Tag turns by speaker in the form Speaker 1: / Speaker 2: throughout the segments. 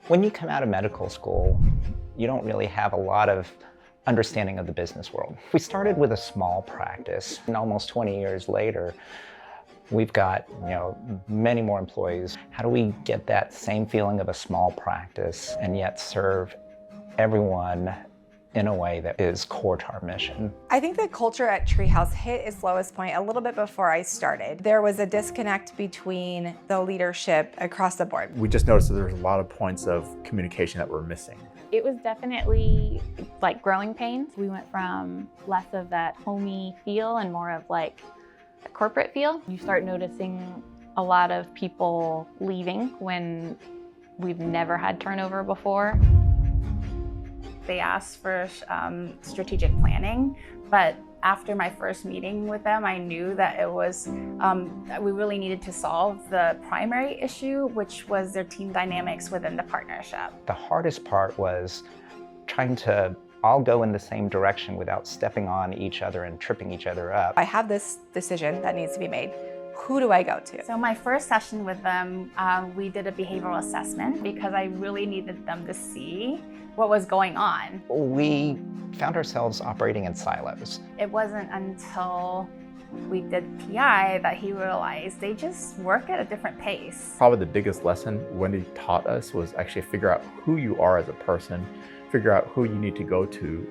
Speaker 1: When you come out of medical school, you don't really have a lot of understanding of the business world. We started with a small practice, and almost 20 years later, we've got many more employees. How do we get that same feeling of a small practice and yet serve everyone in a way that is core to our mission?
Speaker 2: I think the culture at Treehouse hit its lowest point a little bit before I started. There was a disconnect between the leadership across the board.
Speaker 3: We just noticed that there was a lot of points of communication that were missing.
Speaker 4: It was definitely like growing pains. We went from less of that homey feel and more of like a corporate feel. You start noticing a lot of people leaving when we've never had turnover before.
Speaker 5: They asked for strategic planning, but after my first meeting with them, I knew that it was, we really needed to solve the primary issue, which was their team dynamics within the partnership.
Speaker 1: The hardest part was trying to all go in the same direction without stepping on each other and tripping each other up.
Speaker 2: I have this decision that needs to be made. Who do I go to?
Speaker 5: So my first session with them, we did a behavioral assessment because I really needed them to see what was going on.
Speaker 1: We found ourselves operating in silos.
Speaker 5: It wasn't until we did PI that he realized they just work at a different pace.
Speaker 3: Probably the biggest lesson Wendy taught us was actually figure out who you are as a person, figure out who you need to go to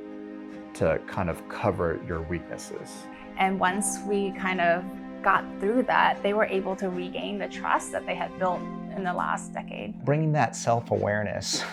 Speaker 3: kind of cover your weaknesses.
Speaker 5: And once we kind of got through that, they were able to regain the trust that they had built in the last decade.
Speaker 1: Bringing that self-awareness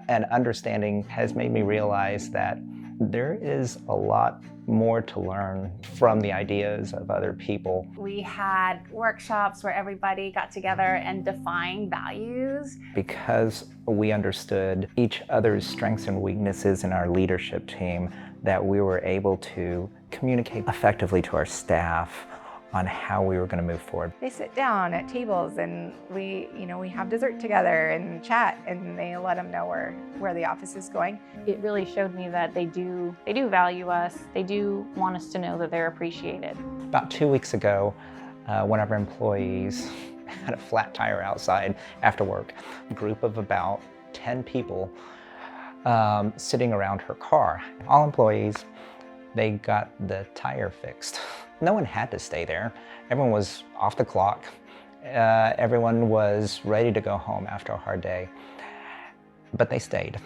Speaker 1: and understanding has made me realize that there is a lot more to learn from the ideas of other people.
Speaker 5: We had workshops where everybody got together and defined values.
Speaker 1: Because we understood each other's strengths and weaknesses in our leadership team, that we were able to communicate effectively to our staff on how we were going to move forward.
Speaker 2: They sit down at tables and we have dessert together and chat, and they let them know where the office is going.
Speaker 4: It really showed me that they do value us. They do want us to know that they're appreciated.
Speaker 1: About 2 weeks ago, one of our employees had a flat tire outside after work. A group of about 10 people sitting around her car. All employees, they got the tire fixed. No one had to stay there. Everyone was off the clock. Everyone was ready to go home after a hard day, but they stayed.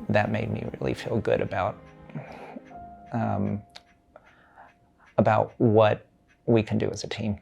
Speaker 1: That made me really feel good about what we can do as a team.